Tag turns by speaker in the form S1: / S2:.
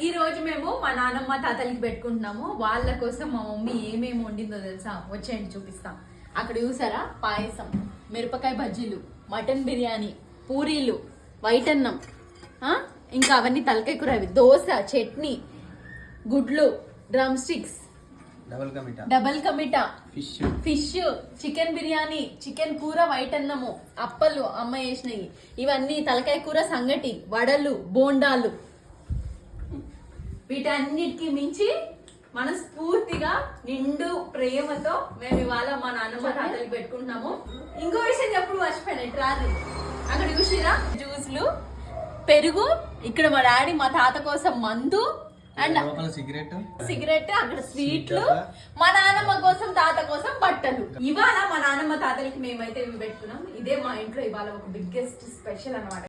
S1: ఈ రోజు మేము మా నాన్నమ్మ తాతలకి పెట్టుకుంటున్నాము. వాళ్ళ కోసం మా మమ్మీ ఏమేమి వండిందో తెలుసా? వచ్చేయండి చూపిస్తాం. అక్కడ చూసారా, పాయసం, మిరపకాయ బజ్జీలు, మటన్ బిర్యానీ, పూరీలు, వైట్ అన్నం, ఇంకా అవన్నీ తలకాయ కూర, అవి దోశ, చట్నీ, గుడ్లు, drum sticks, double ka meetha, fish, chicken biryani, chicken కూర, వైట్ అన్నము, అప్పలు అమ్మ వేసినవి, ఇవన్నీ తలకాయ కూర, సంగటి, వడలు, బోండాలు. వీటన్నిటికి మించి మనస్ఫూర్తిగా నిండు ప్రేమతో మేము ఇవాళ మా నాన్నమ్మ తాతలకి పెట్టుకుంటున్నాము. ఇంకో విషయం ఎప్పుడు మర్చిపోయాను, రాదు అక్కడ చూసిరా, జ్యూస్లు, పెరుగు, ఇక్కడ మా డాడీ మా తాత కోసం మందు అండ్ సిగరెట్, అక్కడ స్వీట్లు, మా నాన్నమ్మ కోసం తాత కోసం బట్టలు. ఇవాళ మా నాన్నమ్మ తాతలకి మేమైతే ఇవి పెట్టుకున్నాం. ఇదే మా ఇంట్లో ఇవాళ ఒక బిగ్గెస్ట్ స్పెషల్ అన్నమాట.